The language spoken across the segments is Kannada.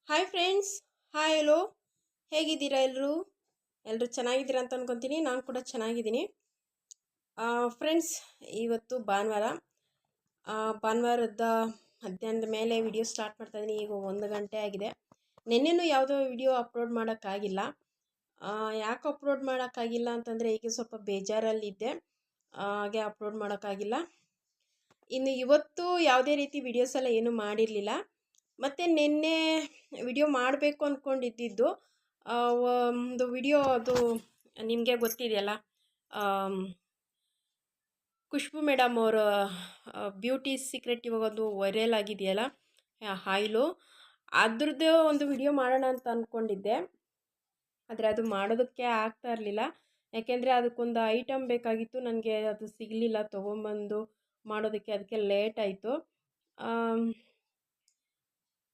Hi friends. ಹಾಯ್ ಹಲೋ, ಹೇಗಿದ್ದೀರಾ ಎಲ್ಲರೂ ಚೆನ್ನಾಗಿದ್ದೀರಾ ಅಂತ ಅನ್ಕೊತೀನಿ. ನಾನು ಕೂಡ ಚೆನ್ನಾಗಿದ್ದೀನಿ. ಫ್ರೆಂಡ್ಸ್, ಇವತ್ತು ಭಾನುವಾರ. ಭಾನುವಾರದ ಮಧ್ಯಾಹ್ನದ ಮೇಲೆ ವಿಡಿಯೋ ಸ್ಟಾರ್ಟ್ ಮಾಡ್ತಾಯಿದ್ದೀನಿ. ಈಗ 1 ಗಂಟೆ ಆಗಿದೆ. ನಿನ್ನೆನೂ ಯಾವುದೋ ವಿಡಿಯೋ ಅಪ್ಲೋಡ್ ಮಾಡೋಕ್ಕಾಗಿಲ್ಲ. ಯಾಕೆ ಅಪ್ಲೋಡ್ ಮಾಡೋಕ್ಕಾಗಿಲ್ಲ ಅಂತಂದರೆ ಈಗ ಸ್ವಲ್ಪ ಬೇಜಾರಲ್ಲಿದ್ದೆ, ಹಾಗೆ ಅಪ್ಲೋಡ್ ಮಾಡೋಕ್ಕಾಗಿಲ್ಲ. ಇನ್ನು ಇವತ್ತು ಯಾವುದೇ ರೀತಿ ವಿಡಿಯೋಸ್ ಎಲ್ಲ ಏನೂ ಮಾಡಿರಲಿಲ್ಲ. ಮತ್ತು ನಿನ್ನೆ ವಿಡಿಯೋ ಮಾಡಬೇಕು ಅಂದ್ಕೊಂಡಿದ್ದು ಒಂದು ವಿಡಿಯೋ, ಅದು ನಿಮಗೆ ಗೊತ್ತಿದೆಯಲ್ಲ, ಖುಷ್ಬು ಮೇಡಮ್ ಅವರ ಬ್ಯೂಟಿ ಸೀಕ್ರೆಟ್ ಇವಾಗ ಒಂದು ವೈರಲ್ ಆಗಿದೆಯಲ್ಲ ಆಯಿಲು, ಅದ್ರದ್ದು ಒಂದು ವಿಡಿಯೋ ಮಾಡೋಣ ಅಂತ ಅಂದ್ಕೊಂಡಿದ್ದೆ. ಆದರೆ ಅದು ಮಾಡೋದಕ್ಕೆ ಆಗ್ತಾ ಇರಲಿಲ್ಲ. ಯಾಕೆಂದರೆ ಅದಕ್ಕೊಂದು ಐಟಮ್ ಬೇಕಾಗಿತ್ತು, ನನಗೆ ಅದು ಸಿಗಲಿಲ್ಲ ತೊಗೊಂಬಂದು ಮಾಡೋದಕ್ಕೆ. ಅದಕ್ಕೆ ಲೇಟ್ ಆಯಿತು.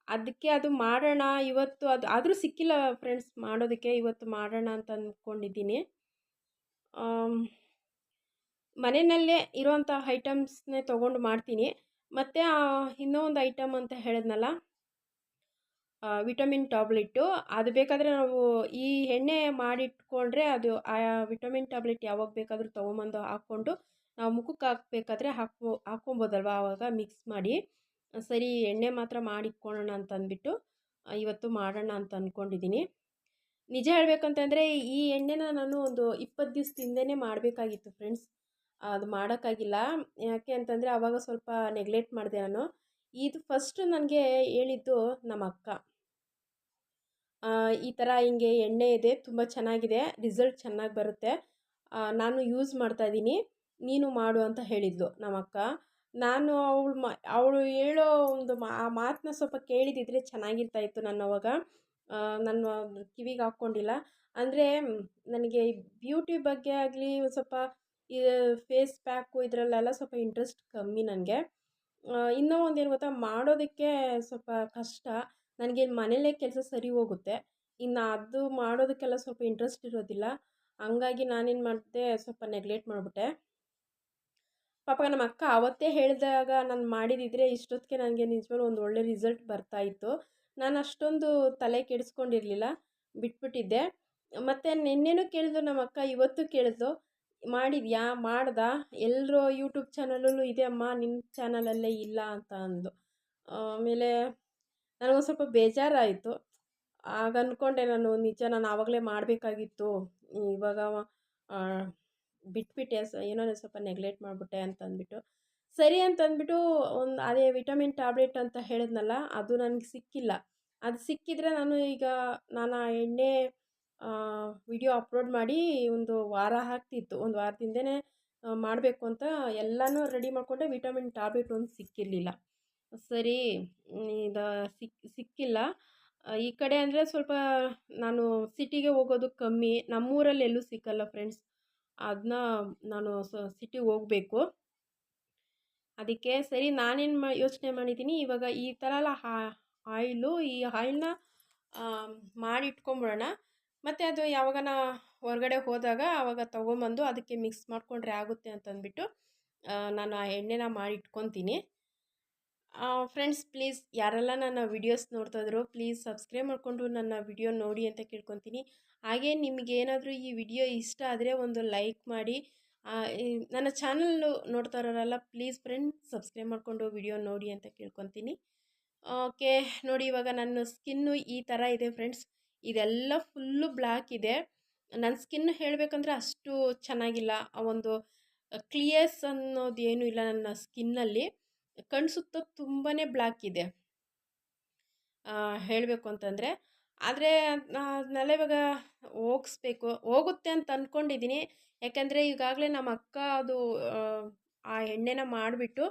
ಅದಕ್ಕೆ ಅದು ಮಾಡೋಣ ಇವತ್ತು, ಅದು ಆದರೂ ಸಿಕ್ಕಿಲ್ಲ ಫ್ರೆಂಡ್ಸ್ ಮಾಡೋದಕ್ಕೆ. ಇವತ್ತು ಮಾಡೋಣ ಅಂತ ಅಂದ್ಕೊಂಡಿದ್ದೀನಿ. ಮನೆಯಲ್ಲೇ ಇರೋವಂಥ ಐಟಮ್ಸ್ನೇ ತೊಗೊಂಡು ಮಾಡ್ತೀನಿ. ಮತ್ತು ಇನ್ನೂ ಒಂದು ಐಟಮ್ ಅಂತ ಹೇಳಿದ್ನಲ್ಲ, ವಿಟಮಿನ್ ಟ್ಯಾಬ್ಲೆಟ್ಟು. ಅದು ಬೇಕಾದರೆ ನಾವು ಈ ಎಣ್ಣೆ ಮಾಡಿಟ್ಕೊಂಡ್ರೆ ಅದು ಆ ವಿಟಮಿನ್ ಟ್ಯಾಬ್ಲೆಟ್ ಯಾವಾಗ ಬೇಕಾದರೂ ತೊಗೊಂಬಂದು ಹಾಕ್ಕೊಂಡು ನಾವು ಮುಖಕ್ಕೆ ಹಾಕಬೇಕಾದ್ರೆ ಹಾಕ್ಕೊಬೋದಲ್ವ, ಆವಾಗ ಮಿಕ್ಸ್ ಮಾಡಿ. ಸರಿ, ಎಣ್ಣೆ ಮಾತ್ರ ಮಾಡಿಟ್ಕೊಳ್ಳೋಣ ಅಂತ ಅಂದ್ಬಿಟ್ಟು ಇವತ್ತು ಮಾಡೋಣ ಅಂತ ಅಂದ್ಕೊಂಡಿದ್ದೀನಿ. ನಿಜ ಹೇಳಬೇಕಂತಂದರೆ ಈ ಎಣ್ಣೆನ ನಾನು ಒಂದು 20 ದಿವಸದಿಂದನೇ ಮಾಡಬೇಕಾಗಿತ್ತು ಫ್ರೆಂಡ್ಸ್. ಅದು ಮಾಡೋಕ್ಕಾಗಿಲ್ಲ. ಯಾಕೆ ಅಂತಂದರೆ ಆವಾಗ ಸ್ವಲ್ಪ ನೆಗ್ಲೆಕ್ಟ್ ಮಾಡಿದೆ ನಾನು. ಇದು ಫಸ್ಟು ನನಗೆ ಹೇಳಿದ್ದು ನಮ್ಮ ಅಕ್ಕ. ಈ ಥರ ಹಿಂಗೆ ಎಣ್ಣೆ ಇದೆ, ತುಂಬ ಚೆನ್ನಾಗಿದೆ, ರಿಸಲ್ಟ್ ಚೆನ್ನಾಗಿ ಬರುತ್ತೆ, ನಾನು ಯೂಸ್ ಮಾಡ್ತಾಯಿದ್ದೀನಿ, ನೀನು ಮಾಡು ಅಂತ ಹೇಳಿದ್ಲು ನಮ್ಮ ಅಕ್ಕ. ನಾನು ಅವಳು ಹೇಳೋ ಒಂದು ಮಾತನ್ನ ಸ್ವಲ್ಪ ಕೇಳಿದಿದ್ರೆ ಚೆನ್ನಾಗಿರ್ತಾಯಿತ್ತು. ನಾನು ಅವಾಗ ನಾನು ಕಿವಿಗೆ ಹಾಕ್ಕೊಂಡಿಲ್ಲ. ಅಂದರೆ ನನಗೆ ಬ್ಯೂಟಿ ಬಗ್ಗೆ ಆಗಲಿ ಸ್ವಲ್ಪ ಈ ಫೇಸ್ ಪ್ಯಾಕು ಇದರಲ್ಲೆಲ್ಲ ಸ್ವಲ್ಪ ಇಂಟ್ರೆಸ್ಟ್ ಕಮ್ಮಿ ನನಗೆ. ಇನ್ನೂ ಒಂದೇನು ಗೊತ್ತಾ, ಮಾಡೋದಕ್ಕೆ ಸ್ವಲ್ಪ ಕಷ್ಟ. ನನಗೆ ಮನೇಲೇ ಕೆಲಸ ಸರಿ ಹೋಗುತ್ತೆ, ಇನ್ನು ಅದು ಮಾಡೋದಕ್ಕೆಲ್ಲ ಸ್ವಲ್ಪ ಇಂಟ್ರೆಸ್ಟ್ ಇರೋದಿಲ್ಲ. ಹಂಗಾಗಿ ನಾನೇನು ಮಾಡಿದೆ, ಸ್ವಲ್ಪ ನೆಗ್ಲೆಕ್ಟ್ ಮಾಡಿಬಿಟ್ಟೆ. ಪಾಪ ನಮ್ಮ ಅಕ್ಕ ಆವತ್ತೇ ಹೇಳಿದಾಗ ನಾನು ಮಾಡಿದಿದ್ರೆ ಇಷ್ಟೊತ್ತಿಗೆ ನನಗೆ ನಿಜವಾಗ್ಲೂ ಒಂದು ಒಳ್ಳೆ ರಿಸಲ್ಟ್ ಬರ್ತಾಯಿತ್ತು. ನಾನು ಅಷ್ಟೊಂದು ತಲೆ ಕೆಡಿಸ್ಕೊಂಡಿರಲಿಲ್ಲ, ಬಿಟ್ಬಿಟ್ಟಿದ್ದೆ. ಮತ್ತು ನಿನ್ನೆನೂ ಕೇಳಿದ್ರು ನಮ್ಮ ಅಕ್ಕ, ಇವತ್ತು ಕೇಳಿದ್ಲು, ಮಾಡಿದ್ಯಾ, ಮಾಡ್ದಾ, ಎಲ್ಲರೂ ಯೂಟ್ಯೂಬ್ ಚಾನಲಲ್ಲೂ ಇದೆ ಅಮ್ಮ, ನಿಮ್ಮ ಚಾನಲಲ್ಲೇ ಇಲ್ಲ ಅಂತ ಅಂದು. ಆಮೇಲೆ ನನಗೊಂದು ಸ್ವಲ್ಪ ಬೇಜಾರಾಯಿತು. ಆಗ ಅಂದ್ಕೊಂಡೆ ನಾನು, ನಿಜ ನಾನು ಆವಾಗಲೇ ಮಾಡಬೇಕಾಗಿತ್ತು, ಇವಾಗ ಬಿಟ್ಬಿಟ್ಟೆ, ಏನೋ ಸ್ವಲ್ಪ ನೆಗ್ಲೆಕ್ಟ್ ಮಾಡಿಬಿಟ್ಟೆ ಅಂತ ಅಂದ್ಬಿಟ್ಟು. ಸರಿ ಅಂತ ಅಂದ್ಬಿಟ್ಟು ಅದೇ ವಿಟಮಿನ್ ಟ್ಯಾಬ್ಲೆಟ್ ಅಂತ ಹೇಳಿದ್ನಲ್ಲ, ಅದು ನನಗೆ ಸಿಕ್ಕಿಲ್ಲ. ಅದು ಸಿಕ್ಕಿದರೆ ನಾನು ಆ ಎಣ್ಣೆ ವಿಡಿಯೋ ಅಪ್ಲೋಡ್ ಮಾಡಿ ಒಂದು ವಾರ ಆಗ್ತಿತ್ತು. ಒಂದು ವಾರದಿಂದನೇ ಮಾಡಬೇಕು ಅಂತ ಎಲ್ಲನೂ ರೆಡಿ ಮಾಡಿಕೊಂಡೆ. ವಿಟಮಿನ್ ಟ್ಯಾಬ್ಲೆಟ್ ಒಂದು ಸಿಕ್ಕಿರಲಿಲ್ಲ. ಸರಿ, ಇದು ಸಿಕ್ಕಿಲ್ಲ. ಈ ಕಡೆ ಅಂದರೆ ಸ್ವಲ್ಪ ನಾನು ಸಿಟಿಗೆ ಹೋಗೋದು ಕಮ್ಮಿ, ನಮ್ಮೂರಲ್ಲಿ ಎಲ್ಲೂ ಸಿಕ್ಕಲ್ಲ ಫ್ರೆಂಡ್ಸ್. ಅದನ್ನ ನಾನು ಸಿಟಿಗೆ ಹೋಗಬೇಕು. ಅದಕ್ಕೆ ಸರಿ, ನಾನೇನು ಯೋಚನೆ ಮಾಡಿದ್ದೀನಿ, ಇವಾಗ ಈ ಥರ ಎಲ್ಲ ಆಯಿಲು, ಈ ಆಯಿಲ್ನ ಮಾಡಿಟ್ಕೊಂಬಿಡೋಣ. ಮತ್ತು ಅದು ಯಾವಾಗನ ಹೊರಗಡೆ ಹೋದಾಗ ಆವಾಗ ತೊಗೊಂಬಂದು ಅದಕ್ಕೆ ಮಿಕ್ಸ್ ಮಾಡಿಕೊಂಡ್ರೆ ಆಗುತ್ತೆ ಅಂತಂದ್ಬಿಟ್ಟು ನಾನು ಆ ಎಣ್ಣೆನ ಮಾಡಿಟ್ಕೊತೀನಿ. ಫ್ರೆಂಡ್ಸ್, ಪ್ಲೀಸ್ ಯಾರೆಲ್ಲ ನನ್ನ ವಿಡಿಯೋಸ್ ನೋಡ್ತಾಯಿದ್ರು ಪ್ಲೀಸ್ ಸಬ್ಸ್ಕ್ರೈಬ್ ಮಾಡಿಕೊಂಡು ನನ್ನ ವಿಡಿಯೋ ನೋಡಿ ಅಂತ ಕೇಳ್ಕೊತೀನಿ. ಹಾಗೇ ನಿಮಗೇನಾದರೂ ಈ ವಿಡಿಯೋ ಇಷ್ಟ ಆದರೆ ಒಂದು ಲೈಕ್ ಮಾಡಿ. ನನ್ನ ಚಾನಲ್ಲು ನೋಡ್ತಾ ಇರೋರೆಲ್ಲ ಪ್ಲೀಸ್ ಫ್ರೆಂಡ್ಸ್ ಸಬ್ಸ್ಕ್ರೈಬ್ ಮಾಡಿಕೊಂಡು ವಿಡಿಯೋ ನೋಡಿ ಅಂತ ಕೇಳ್ಕೊತೀನಿ. ಓಕೆ, ನೋಡಿ ಇವಾಗ ನನ್ನ ಸ್ಕಿನ್ನು ಈ ಥರ ಇದೆ ಫ್ರೆಂಡ್ಸ್. ಇದೆಲ್ಲ ಫುಲ್ಲು ಬ್ಲ್ಯಾಕ್ ಇದೆ. ನನ್ನ ಸ್ಕಿನ್ ಹೇಳಬೇಕಂದ್ರೆ ಅಷ್ಟು ಚೆನ್ನಾಗಿಲ್ಲ. ಒಂದು ಕ್ಲಿಯರ್ಸ್ ಅನ್ನೋದು ಏನೂ ಇಲ್ಲ ನನ್ನ ಸ್ಕಿನ್ನಲ್ಲಿ. ಕಣ್ಣು ಸುತ್ತ ತುಂಬಾ ಬ್ಲ್ಯಾಕ್ ಇದೆ ಹೇಳಬೇಕು ಅಂತಂದರೆ. ಆದರೆ ಅದನ್ನೆಲ್ಲ ಇವಾಗ ಹೋಗುತ್ತೆ ಅಂತ ಅಂದ್ಕೊಂಡಿದ್ದೀನಿ. ಯಾಕೆಂದರೆ ಈಗಾಗಲೇ ನಮ್ಮ ಅಕ್ಕ ಅದು ಆ ಎಣ್ಣೆನ ಮಾಡಿಬಿಟ್ಟು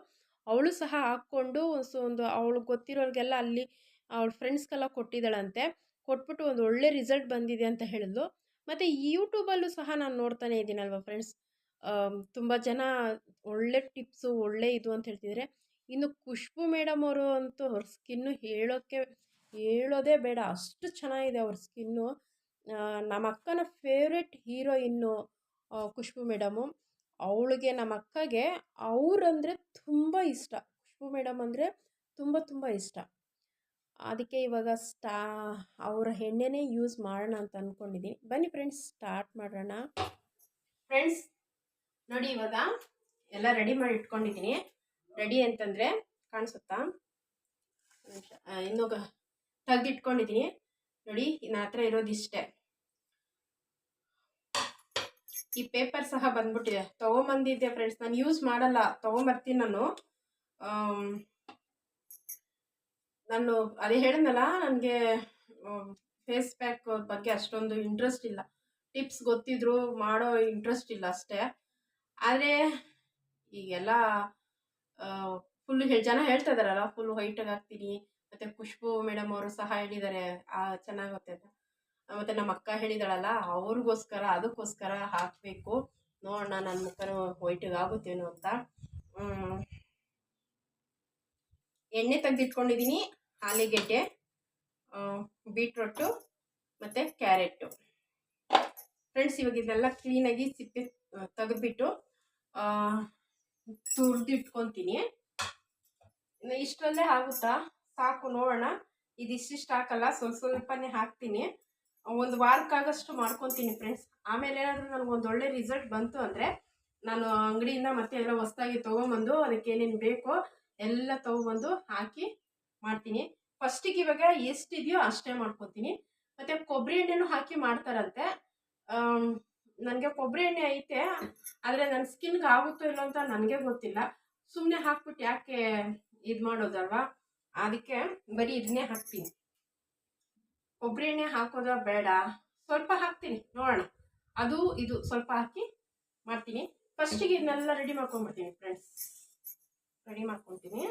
ಅವಳು ಸಹ ಹಾಕ್ಕೊಂಡು ಒಂದು ಅವಳಿಗೆ ಗೊತ್ತಿರೋರಿಗೆಲ್ಲ ಅಲ್ಲಿ ಅವಳ ಫ್ರೆಂಡ್ಸ್ಗೆಲ್ಲ ಕೊಟ್ಟಿದ್ದಾಳಂತೆ. ಕೊಟ್ಬಿಟ್ಟು ಒಂದು ಒಳ್ಳೆ ರಿಸಲ್ಟ್ ಬಂದಿದೆ ಅಂತ ಹೇಳಿದ್ಲು. ಮತ್ತು ಯೂಟ್ಯೂಬಲ್ಲೂ ಸಹ ನಾನು ನೋಡ್ತಾನೆ ಇದ್ದೀನಲ್ವ ಫ್ರೆಂಡ್ಸ್, ತುಂಬ ಜನ ಒಳ್ಳೆ ಟಿಪ್ಸು, ಒಳ್ಳೆ ಇದು ಅಂತ ಹೇಳ್ತಿದ್ದಾರೆ. ಇನ್ನು ಖುಷ್ಬು ಮೇಡಮ್ ಅವರು ಅಂತೂ ಅವ್ರ ಸ್ಕಿನ್ನು ಹೇಳೋದೇ ಬೇಡ, ಅಷ್ಟು ಚೆನ್ನಾಗಿದೆ ಅವ್ರ ಸ್ಕಿನ್ನು. ನಮ್ಮ ಅಕ್ಕನ ಫೇವ್ರೆಟ್ ಹೀರೋಯಿನ್ನು ಖುಷ್ಬು ಮೇಡಮು. ಅವಳಿಗೆ, ನಮ್ಮ ಅಕ್ಕಗೆ ಅವರಂದರೆ ತುಂಬ ಇಷ್ಟ. ಖುಷ್ಬು ಮೇಡಮ್ ಅಂದರೆ ತುಂಬ ತುಂಬ ಇಷ್ಟ. ಅದಕ್ಕೆ ಇವಾಗ ಅವರ ಎಣ್ಣೆನೇ ಯೂಸ್ ಮಾಡೋಣ ಅಂತ ಅಂದ್ಕೊಂಡಿದ್ದೀನಿ. ಬನ್ನಿ ಫ್ರೆಂಡ್ಸ್, ಸ್ಟಾರ್ಟ್ ಮಾಡೋಣ. ಫ್ರೆಂಡ್ಸ್ ನೋಡಿ, ಇವಾಗ ಎಲ್ಲ ರೆಡಿ ಮಾಡಿ ಇಟ್ಕೊಂಡಿದ್ದೀನಿ. ರೆಡಿ ಅಂತಂದರೆ ಕಾಣಿಸುತ್ತಾ, ಇನ್ನೂ ತೆಗೆದಿಟ್ಕೊಂಡಿದ್ದೀನಿ ನೋಡಿ. ನನ್ನ ಹತ್ರ ಇರೋದಿಷ್ಟೇ. ಈ ಪೇಪರ್ ಸಹ ಬಂದ್ಬಿಟ್ಟಿದೆ, ತೊಗೊಂಬಂದಿದ್ದೆ ಫ್ರೆಂಡ್ಸ್. ನಾನು ಯೂಸ್ ಮಾಡಲ್ಲ, ತೊಗೊಂಬರ್ತೀನಿ ನಾನು ಅದೇ ಹೇಳಿದ್ನಲ್ಲ, ನನಗೆ ಫೇಸ್ ಪ್ಯಾಕ್ ಬಗ್ಗೆ ಅಷ್ಟೊಂದು ಇಂಟ್ರೆಸ್ಟ್ ಇಲ್ಲ. ಟಿಪ್ಸ್ ಗೊತ್ತಿದ್ರು ಮಾಡೋ ಇಂಟ್ರೆಸ್ಟ್ ಇಲ್ಲ ಅಷ್ಟೇ. ಆದರೆ ಈಗೆಲ್ಲ ಫುಲ್ ಜನ ಹೇಳ್ತಾ ಇದ್ದಾರಲ್ಲ, ಫುಲ್ ವೈಟಾಗಿ ಆಗ್ತೀನಿ. ಮತ್ತು ಖುಷ್ಬು ಮೇಡಮ್ ಅವರು ಸಹ ಹೇಳಿದ್ದಾರೆ ಚೆನ್ನಾಗುತ್ತೆ ಅಂತ. ಮತ್ತು ನಮ್ಮ ಅಕ್ಕ ಹೇಳಿದಾಳಲ್ಲ, ಅದಕ್ಕೋಸ್ಕರ ಹಾಕಬೇಕು. ನೋಡೋಣ ನನ್ನ ಮುಖನೂ ವೈಟಿಗೆ ಆಗುತ್ತೇನೋ ಅಂತ. ಎಣ್ಣೆ ತೆಗೆದಿಟ್ಕೊಂಡಿದ್ದೀನಿ. ಆಲೂಗೆಡ್ಡೆ, ಬೀಟ್ರೂಟು ಮತ್ತು ಕ್ಯಾರೆಟು. ಫ್ರೆಂಡ್ಸ್, ಇವಾಗ ಇದೆಲ್ಲ ಕ್ಲೀನಾಗಿ ಸಿಪ್ಪೆ ತೆಗೆದ್ಬಿಟ್ಟು ತುರಿದಿಟ್ಕೊತೀನಿ. ಇಷ್ಟರಲ್ಲೇ ಆಗುತ್ತಾ? ಸಾಕು, ನೋಡೋಣ. ಇದಿಷ್ಟಿಷ್ಟು ಹಾಕಲ್ಲ, ಸ್ವಲ್ಪನೇ ಹಾಕ್ತೀನಿ. ಒಂದು ವಾರಕ್ಕಾಗಷ್ಟು ಮಾಡ್ಕೊತೀನಿ ಫ್ರೆಂಡ್ಸ್. ಆಮೇಲೆ ಏನಾದರೂ ನನಗೊಂದು ಒಳ್ಳೆ ರಿಸಲ್ಟ್ ಬಂತು ಅಂದರೆ ನಾನು ಅಂಗಡಿಯಿಂದ ಮತ್ತೆ ಎಲ್ಲ ಹೊಸ್ದಾಗಿ ತೊಗೊಂಬಂದು ಅದಕ್ಕೆ ಏನೇನು ಬೇಕೋ ಎಲ್ಲ ತೊಗೊಬಂದು ಹಾಕಿ ಮಾಡ್ತೀನಿ. ಫಸ್ಟಿಗೆ ಇವಾಗ ಎಷ್ಟಿದೆಯೋ ಅಷ್ಟೇ ಮಾಡ್ಕೊತೀನಿ. ಮತ್ತು ಕೊಬ್ಬರಿ ಎಣ್ಣೆನೂ ಹಾಕಿ ಮಾಡ್ತಾರಂತೆ. ನನಗೆ ಕೊಬ್ಬರಿ ಎಣ್ಣೆ ಐತೆ, ಆದರೆ ನನ್ನ ಸ್ಕಿನ್ಗೆ ಆಗುತ್ತೋ ಇಲ್ಲೋ ಅಂತ ನನಗೆ ಗೊತ್ತಿಲ್ಲ. ಸುಮ್ಮನೆ ಹಾಕ್ಬಿಟ್ಟು ಯಾಕೆ ಇದು ಮಾಡೋದಲ್ವಾ, ಅದಕ್ಕೆ ಬರೀ ಇದನ್ನೇ ಹಾಕ್ತೀನಿ. ಕೊಬ್ಬರಿ ಎಣ್ಣೆ ಹಾಕೋದ ಬೇಡ, ಸ್ವಲ್ಪ ಹಾಕ್ತೀನಿ, ನೋಡೋಣ. ಅದು ಇದು ಸ್ವಲ್ಪ ಹಾಕಿ ಮಾಡ್ತೀನಿ. ಫಸ್ಟಿಗೆ ಇದನ್ನೆಲ್ಲ ರೆಡಿ ಮಾಡ್ಕೊಂಡ್ಬಿಡ್ತೀನಿ ಫ್ರೆಂಡ್ಸ್. ರೆಡಿ ಮಾಡ್ಕೊತೀನಿ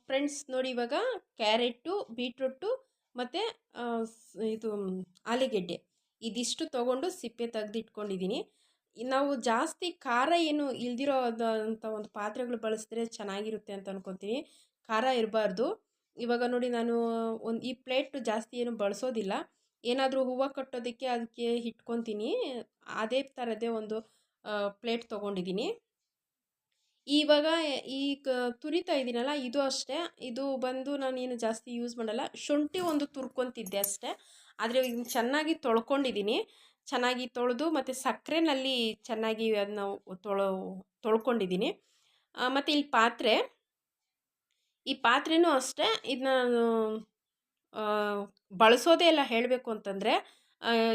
ಫ್ರೆಂಡ್ಸ್. ನೋಡಿ, ಇವಾಗ ಕ್ಯಾರೆಟು, ಬೀಟ್ರೂಟು ಮತ್ತು ಇದು ಆಲೂಗೆಡ್ಡೆ ಇದಿಷ್ಟು ತೊಗೊಂಡು ಸಿಪ್ಪೆ ತೆಗೆದಿಟ್ಕೊಂಡಿದ್ದೀನಿ. ನಾವು ಜಾಸ್ತಿ ಖಾರ ಏನು ಇಲ್ದಿರೋದಂಥ ಒಂದು ಪಾತ್ರೆಗಳು ಬಳಸಿದ್ರೆ ಚೆನ್ನಾಗಿರುತ್ತೆ ಅಂತ ಅನ್ಕೊತೀನಿ. ಖಾರ ಇರಬಾರ್ದು. ಇವಾಗ ನೋಡಿ, ನಾನು ಈ ಪ್ಲೇಟು ಜಾಸ್ತಿ ಏನು ಬಳಸೋದಿಲ್ಲ. ಏನಾದರೂ ಹೂವು ಕಟ್ಟೋದಕ್ಕೆ ಅದಕ್ಕೆ ಇಟ್ಕೊತೀನಿ. ಅದೇ ಥರದ್ದೇ ಒಂದು ಪ್ಲೇಟ್ ತೊಗೊಂಡಿದ್ದೀನಿ. ಇವಾಗ ತುರಿತಾ ಇದ್ದೀನಲ್ಲ, ಇದು ಅಷ್ಟೇ. ಇದು ಬಂದು ನಾನೇನು ಜಾಸ್ತಿ ಯೂಸ್ ಮಾಡಲ್ಲ. ಶುಂಠಿ ಒಂದು ತುರ್ಕೊತಿದ್ದೆ ಅಷ್ಟೇ. ಆದರೆ ಇದನ್ನು ಚೆನ್ನಾಗಿ ತೊಳ್ಕೊಂಡಿದ್ದೀನಿ. ಚೆನ್ನಾಗಿ ತೊಳೆದು ಮತ್ತು ಸಕ್ಕರೆನಲ್ಲಿ ಚೆನ್ನಾಗಿ ಅದನ್ನ ತೊಳ್ಕೊಂಡಿದ್ದೀನಿ. ಮತ್ತು ಈ ಪಾತ್ರೆನೂ ಅಷ್ಟೇ. ಇದನ್ನ ನಾನು ಬಳಸೋದೇ ಎಲ್ಲ ಹೇಳಬೇಕು ಅಂತಂದರೆ,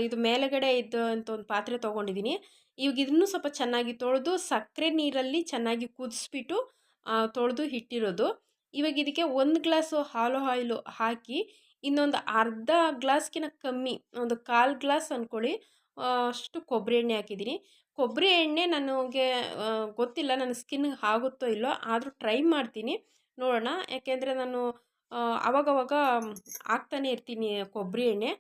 ಇದು ಮೇಲುಗಡೆ ಅಂತ ಒಂದು ಪಾತ್ರೆ ತೊಗೊಂಡಿದ್ದೀನಿ. ಇವಾಗ ಇದನ್ನು ಸ್ವಲ್ಪ ಚೆನ್ನಾಗಿ ತೊಳೆದು ಸಕ್ಕರೆ ನೀರಲ್ಲಿ ಚೆನ್ನಾಗಿ ಕುದಿಸ್ಬಿಟ್ಟು ತೊಳೆದು ಇಟ್ಟಿರೋದು. ಇವಾಗ ಇದಕ್ಕೆ 1 ಗ್ಲಾಸು ಆಯಿಲು ಹಾಕಿ, ಇನ್ನೊಂದು ಅರ್ಧ ಗ್ಲಾಸ್ಗಿಂತ ಕಮ್ಮಿ, ಒಂದು 1/4 ಗ್ಲಾಸ್ ಅಂದ್ಕೊಳ್ಳಿ ಅಷ್ಟು ಕೊಬ್ಬರಿ ಎಣ್ಣೆ ಹಾಕಿದ್ದೀನಿ. ಕೊಬ್ಬರಿ ಎಣ್ಣೆ ನನಗೆ ಗೊತ್ತಿಲ್ಲ ನನ್ನ ಸ್ಕಿನ್ಗೆ ಆಗುತ್ತೋ ಇಲ್ಲೋ, ಆದರೂ ಟ್ರೈ ಮಾಡ್ತೀನಿ, ನೋಡೋಣ. ಯಾಕೆಂದರೆ ನಾನು ಆವಾಗವಾಗ ಹಾಕ್ತಾನೆ ಇರ್ತೀನಿ ಕೊಬ್ಬರಿ ಎಣ್ಣೆ.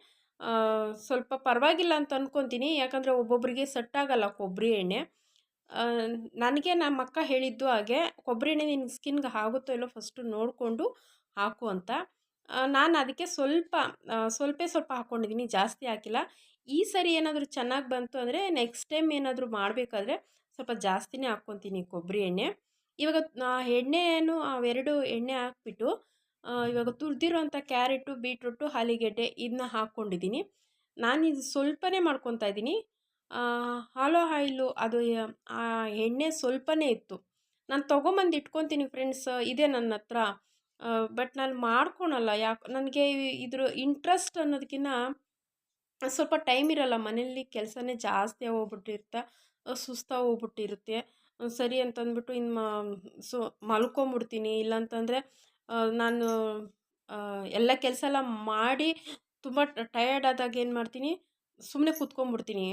ಸ್ವಲ್ಪ ಪರವಾಗಿಲ್ಲ ಅಂತ ಅಂದ್ಕೊತೀನಿ, ಯಾಕಂದರೆ ಒಬ್ಬೊಬ್ಬರಿಗೆ ಸೆಟ್ ಆಗಲ್ಲ ಕೊಬ್ಬರಿ ಎಣ್ಣೆ. ನನಗೆ ನಮ್ಮ ಅಕ್ಕ ಹೇಳಿದ್ದು ಹಾಗೆ, ಕೊಬ್ಬರಿ ಎಣ್ಣೆ ನಿನ್ನ ಸ್ಕಿನ್ಗೆ ಆಗುತ್ತೋ ಇಲ್ಲೋ ಫಸ್ಟು ನೋಡಿಕೊಂಡು ಹಾಕು ಅಂತ. ನಾನು ಅದಕ್ಕೆ ಸ್ವಲ್ಪ ಹಾಕ್ಕೊಂಡಿದ್ದೀನಿ, ಜಾಸ್ತಿ ಹಾಕಿಲ್ಲ. ಈ ಸರಿ ಏನಾದರೂ ಚೆನ್ನಾಗಿ ಬಂತು ಅಂದರೆ ನೆಕ್ಸ್ಟ್ ಟೈಮ್ ಏನಾದರೂ ಮಾಡಬೇಕಾದ್ರೆ ಸ್ವಲ್ಪ ಜಾಸ್ತಿನೇ ಹಾಕ್ಕೊತೀನಿ ಕೊಬ್ಬರಿ ಎಣ್ಣೆ. ಇವಾಗ ಎಣ್ಣೆಯನ್ನು ಅವೆರಡು ಎಣ್ಣೆ ಹಾಕ್ಬಿಟ್ಟು ಇವಾಗ ತುರಿದಿರೋಂಥ ಕ್ಯಾರೆಟು, ಬೀಟ್ರೂಟು, ಆಲೂಗೆಡ್ಡೆ ಇದನ್ನ ಹಾಕ್ಕೊಂಡಿದ್ದೀನಿ. ನಾನಿದು ಸ್ವಲ್ಪನೇ ಮಾಡ್ಕೊತಾ ಇದ್ದೀನಿ. ಆಯಿಲು ಅದು ಆ ಎಣ್ಣೆ ಸ್ವಲ್ಪನೇ ಇತ್ತು. ನಾನು ತೊಗೊಂಬಂದು ಇಟ್ಕೊತೀನಿ ಫ್ರೆಂಡ್ಸ್, ಇದೆ ನನ್ನ ಹತ್ರ. ಬಟ್ ನಾನು ಮಾಡ್ಕೊಳಲ್ಲ. ನನಗೆ ಇದ್ರ ಇಂಟ್ರೆಸ್ಟ್ ಅನ್ನೋದಕ್ಕಿಂತ ಸ್ವಲ್ಪ ಟೈಮ್ ಇರಲ್ಲ. ಮನೆಯಲ್ಲಿ ಕೆಲಸನೇ ಜಾಸ್ತಿ ಹೋಗ್ಬಿಟ್ಟಿರುತ್ತೆ, ಸುಸ್ತಾಗಿ ಹೋಗ್ಬಿಟ್ಟಿರುತ್ತೆ. ಸರಿ ಅಂತಂದ್ಬಿಟ್ಟು ಮಲ್ಕೊಂಬಿಡ್ತೀನಿ. ಇಲ್ಲಾಂತಂದರೆ ನಾನು ಎಲ್ಲ ಕೆಲಸ ಎಲ್ಲ ಮಾಡಿ ತುಂಬ ಟಯರ್ಡ್ ಆದಾಗ ಏನು ಮಾಡ್ತೀನಿ, ಸುಮ್ಮನೆ ಕೂತ್ಕೊಂಡ್ಬಿಡ್ತೀನಿ.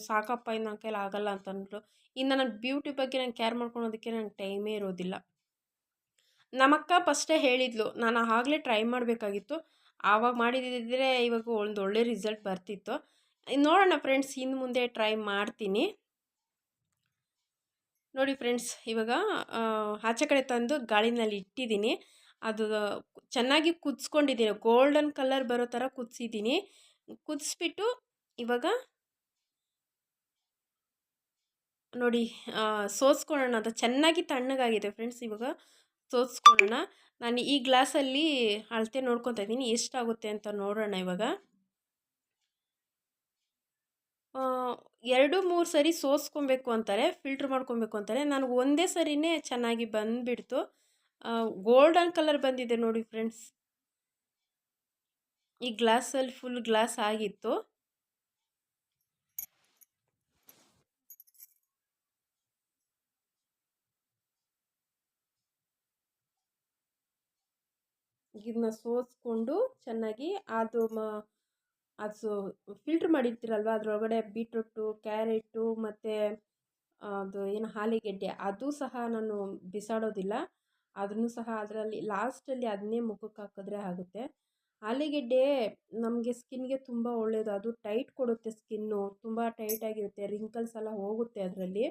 ಸಾಕಪ್ಪ, ಇನ್ನು ನನ್ನ ಕೈಲಿ ಆಗಲ್ಲ ಅಂತ ಅಂದ್ಬಿಟ್ಟು. ಇನ್ನು ನನ್ನ ಬ್ಯೂಟಿ ಬಗ್ಗೆ ನಾನು ಕೇರ್ ಮಾಡ್ಕೊಳೋದಕ್ಕೆ ನನಗೆ ಟೈಮೇ ಇರೋದಿಲ್ಲ. ನಮ್ಮಕ್ಕ ಫಸ್ಟೇ ಹೇಳಿದ್ಲು, ನಾನು ಆಗಲೇ ಟ್ರೈ ಮಾಡಬೇಕಾಗಿತ್ತು. ಆವಾಗ ಮಾಡಿದ್ದಿದ್ರೆ ಇವಾಗ ಒಂದು ಒಳ್ಳೆ ರಿಸಲ್ಟ್ ಬರ್ತಿತ್ತು. ನೋಡೋಣ ಫ್ರೆಂಡ್ಸ್, ಇನ್ನು ಮುಂದೆ ಟ್ರೈ ಮಾಡ್ತೀನಿ. ನೋಡಿ ಫ್ರೆಂಡ್ಸ್, ಇವಾಗ ಆಚೆ ಕಡೆ ತಂದು ಗಾಳಿನಲ್ಲಿ ಇಟ್ಟಿದ್ದೀನಿ. ಅದು ಚೆನ್ನಾಗಿ ಕುದಿಸ್ಕೊಂಡಿದ್ದೀನಿ, ಗೋಲ್ಡನ್ ಕಲರ್ ಬರೋ ಥರ ಕುದಿಸಿದ್ದೀನಿ. ಕುದಿಸ್ಬಿಟ್ಟು ಇವಾಗ ನೋಡಿ ಸೋಸ್ಕೊಳ್ಳೋಣ ಅಂತ. ಚೆನ್ನಾಗಿ ತಣ್ಣಗಾಗಿದೆ ಫ್ರೆಂಡ್ಸ್. ಇವಾಗ ಸೋಸ್ಕೊಳ್ಳೋಣ. ನಾನು ಈ ಗ್ಲಾಸಲ್ಲಿ ಅಳತೆ ನೋಡ್ಕೊತಾ ಇದ್ದೀನಿ ಎಷ್ಟಾಗುತ್ತೆ ಅಂತ ನೋಡೋಣ ಇವಾಗ. 2-3 ಸರಿ ಸೋಸ್ಕೊಬೇಕು ಅಂತಾರೆ, ಫಿಲ್ಟ್ರ್ ಮಾಡ್ಕೊಬೇಕು ಅಂತಾರೆ. ನನಗೆ ಒಂದೇ ಸರಿನೇ ಚೆನ್ನಾಗಿ ಬಂದುಬಿಡ್ತು. ಗೋಲ್ಡನ್ ಕಲರ್ ಬಂದಿದೆ ನೋಡಿ ಫ್ರೆಂಡ್ಸ್. ಈ ಗ್ಲಾಸಲ್ಲಿ ಫುಲ್ ಗ್ಲಾಸ್ ಆಗಿತ್ತು. ಇದನ್ನ ಸೋಸ್ಕೊಂಡು ಚೆನ್ನಾಗಿ ಅದು ಫಿಲ್ಟ್ರ್ ಮಾಡಿರ್ತೀರಲ್ವ, ಅದರೊಳಗಡೆ ಬೀಟ್ರೂಟು, ಕ್ಯಾರೆಟು ಮತ್ತು ಅದು ಏನು ಆಲೂಗೆಡ್ಡೆ ಅದು ಸಹ ನಾನು ಬಿಸಾಡೋದಿಲ್ಲ. ಅದನ್ನು ಸಹ ಅದರಲ್ಲಿ ಲಾಸ್ಟಲ್ಲಿ ಅದನ್ನೇ ಮುಖಕ್ಕೆ ಹಾಕಿದ್ರೆ ಆಗುತ್ತೆ. ಆಲೂಗೆಡ್ಡೆ ನಮಗೆ ಸ್ಕಿನ್ಗೆ ತುಂಬ ಒಳ್ಳೆಯದು. ಅದು ಟೈಟ್ ಕೊಡುತ್ತೆ ಸ್ಕಿನ್ನು, ತುಂಬ ಟೈಟಾಗಿರುತ್ತೆ, ರಿಂಕಲ್ಸ್ ಎಲ್ಲ ಹೋಗುತ್ತೆ ಅದರಲ್ಲಿ.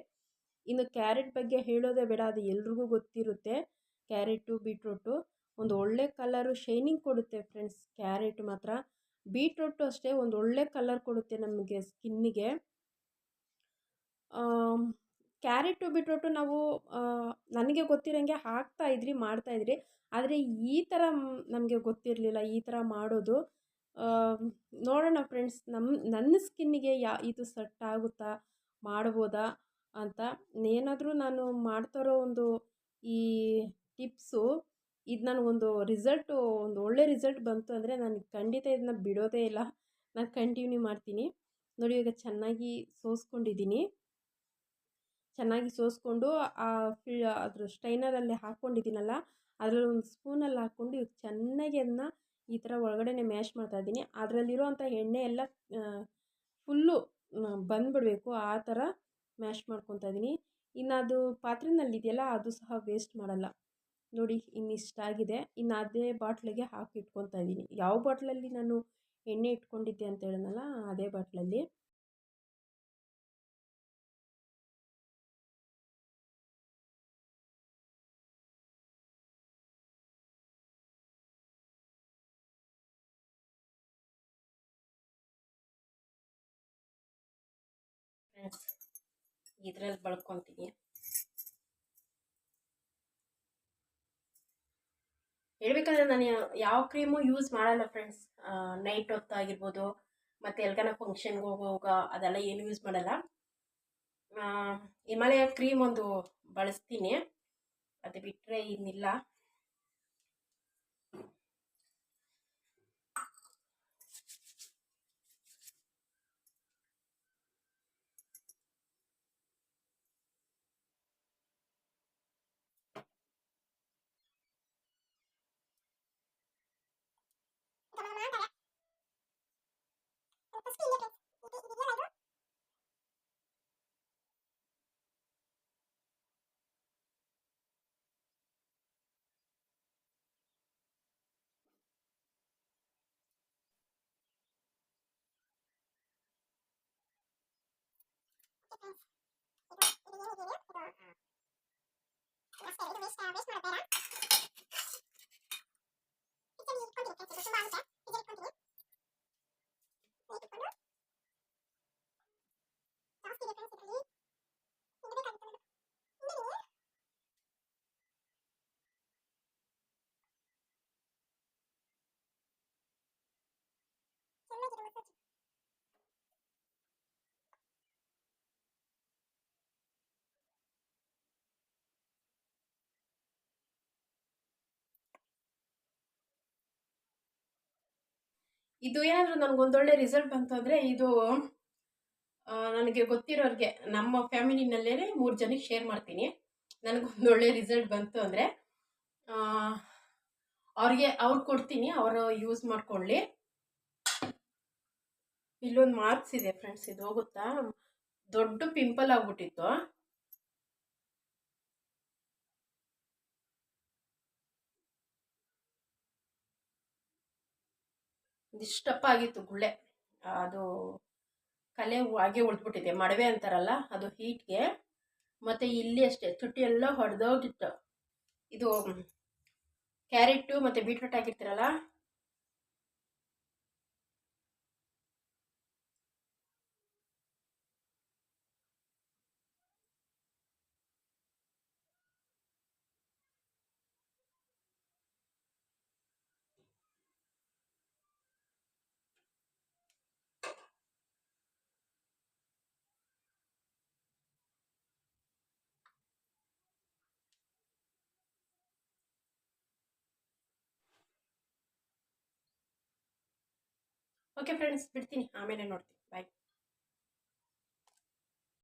ಇನ್ನು ಕ್ಯಾರೆಟ್ ಬಗ್ಗೆ ಹೇಳೋದೇ ಬೇಡ, ಅದು ಎಲ್ರಿಗೂ ಗೊತ್ತಿರುತ್ತೆ. ಕ್ಯಾರೆಟು ಬೀಟ್ರೂಟು ಒಂದು ಒಳ್ಳೆ ಕಲರು ಶೈನಿಂಗ್ ಕೊಡುತ್ತೆ ಫ್ರೆಂಡ್ಸ್. ಕ್ಯಾರೆಟ್ ಮಾತ್ರ, ಬೀಟ್ರೂಟು ಅಷ್ಟೇ ಒಂದು ಒಳ್ಳೆ ಕಲರ್ ಕೊಡುತ್ತೆ ನಮಗೆ ಸ್ಕಿನ್ನಿಗೆ. ಕ್ಯಾರೆಟು ಬೀಟ್ರೂಟು ನಾವು ನನಗೆ ಗೊತ್ತಿರೋಂಗೆ ಹಾಕ್ತಾಯಿದ್ರಿ, ಮಾಡ್ತಾಯಿದ್ರಿ. ಆದರೆ ಈ ಥರ ನಮಗೆ ಗೊತ್ತಿರಲಿಲ್ಲ ಈ ಥರ ಮಾಡೋದು. ನೋಡೋಣ ಫ್ರೆಂಡ್ಸ್, ನನ್ನ ಸ್ಕಿನ್ನಿಗೆ ಇದು ಸೆಟ್ ಆಗುತ್ತಾ, ಮಾಡ್ಬೋದಾ ಅಂತ. ಏನಾದರೂ ನಾನು ಮಾಡ್ತಾರೋ ಒಂದು ಈ ಟಿಪ್ಸು ಇದು ನನಗೊಂದು ಒಂದು ಒಳ್ಳೆ ರಿಸಲ್ಟ್ ಬಂತು ಅಂದರೆ ನಾನು ಖಂಡಿತ ಇದನ್ನ ಬಿಡೋದೇ ಇಲ್ಲ, ನಾನು ಕಂಟಿನ್ಯೂ ಮಾಡ್ತೀನಿ. ನೋಡಿ ಈಗ ಚೆನ್ನಾಗಿ ಸೋಸ್ಕೊಂಡಿದ್ದೀನಿ. ಚೆನ್ನಾಗಿ ಸೋಸ್ಕೊಂಡು ಅದ್ರ ಸ್ಟ್ರೈನರಲ್ಲಿ ಹಾಕ್ಕೊಂಡಿದ್ದೀನಲ್ಲ, ಅದರಲ್ಲಿ ಒಂದು ಸ್ಪೂನಲ್ಲಿ ಹಾಕ್ಕೊಂಡು ಈಗ ಚೆನ್ನಾಗಿ ಅದನ್ನ ಈ ಥರ ಒಳಗಡೆ ಮ್ಯಾಶ್ ಮಾಡ್ತಾಯಿದ್ದೀನಿ. ಅದರಲ್ಲಿರೋವಂಥ ಎಣ್ಣೆ ಎಲ್ಲ ಫುಲ್ಲು ಬಂದುಬಿಡಬೇಕು, ಆ ಥರ ಮ್ಯಾಶ್ ಮಾಡ್ಕೊತಾ ಇದ್ದೀನಿ. ಇನ್ನು ಅದು ಪಾತ್ರೆನಲ್ಲಿದೆಯಲ್ಲ ಅದು ಸಹ ವೇಸ್ಟ್ ಮಾಡಲ್ಲ. ನೋಡಿ ಇನ್ನಿಷ್ಟಾಗಿದೆ. ಇನ್ನು ಅದೇ ಬಾಟ್ಲಿಗೆ ಹಾಕಿ ಇಟ್ಕೊತಾ ಇದ್ದೀನಿ. ಯಾವ ಬಾಟ್ಲಲ್ಲಿ ನಾನು ಎಣ್ಣೆ ಇಟ್ಕೊಂಡಿದ್ದೆ ಅಂತ ಹೇಳಿದ್ನಲ್ಲ ಅದೇ ಬಾಟ್ಲಲ್ಲಿ. ಇದರಲ್ಲಿ ಬಳಕೊತೀನಿ. ಹೇಳ್ಬೇಕಂದ್ರೆ ನಾನು ಯಾವ ಕ್ರೀಮು ಯೂಸ್ ಮಾಡಲ್ಲ ಫ್ರೆಂಡ್ಸ್. ನೈಟ್ ಹೊತ್ತಾಗಿರ್ಬೋದು ಮತ್ತು ಎಲ್ಗಾನ ಫಂಕ್ಷನ್ಗೆ ಹೋಗುವಾಗ ಅದೆಲ್ಲ ಏನು ಯೂಸ್ ಮಾಡಲ್ಲ. ಹಿಮಾಲಯ ಕ್ರೀಮ್ ಒಂದು ಬಳಸ್ತೀನಿ, ಅದು ಬಿಟ್ಟರೆ ಇನ್ನಿಲ್ಲ. ಇದು ಏನಾದರೂ ನನಗೊಂದೊಳ್ಳೆ ರಿಸಲ್ಟ್ ಬಂತು ಅಂದರೆ ಇದು ನನಗೆ ಗೊತ್ತಿರೋರಿಗೆ ನಮ್ಮ ಫ್ಯಾಮಿಲಿನಲ್ಲೇ 3 ಜನಕ್ಕೆ ಶೇರ್ ಮಾಡ್ತೀನಿ. ನನಗೊಂದೊಳ್ಳೆ ರಿಸಲ್ಟ್ ಬಂತು ಅಂದರೆ ಅವ್ರಿಗೆ ಕೊಡ್ತೀನಿ, ಅವರು ಯೂಸ್ ಮಾಡ್ಕೊಳ್ಳಿ. ಇಲ್ಲೊಂದು ಮಾರ್ಕ್ಸ್ ಇದೆ ಫ್ರೆಂಡ್ಸ್, ಇದು ಹೋಗುತ್ತಾ? ದೊಡ್ಡ ಪಿಂಪಲ್ ಆಗ್ಬಿಟ್ಟಿತ್ತು. ಇಷ್ಟಪ್ಪ ಆಗಿತ್ತು ಗುಳ್ಳೆ, ಅದು ಕಲೆ ಹಾಗೆ ಉಳಿದ್ಬಿಟ್ಟಿದೆ. ಮಡವೆ ಅಂತಾರಲ್ಲ ಅದು ಹೀಟ್ಗೆ. ಮತ್ತು ಇಲ್ಲಿ ಅಷ್ಟೇ ತುಟಿ ಎಲ್ಲ ಹೊಡೆದೋಗಿತ್ತು. ಇದು ಕ್ಯಾರೆಟು ಮತ್ತು ಬೀಟ್ರೂಟ್ ಹಾಕಿರ್ತೀರಲ್ಲ, ಓಕೆ ಫ್ರೆಂಡ್ಸ್, ಬಿಡ್ತೀನಿ, ಆಮೇಲೆ ನೋಡ್ತೀನಿ. ಬಾಯ್.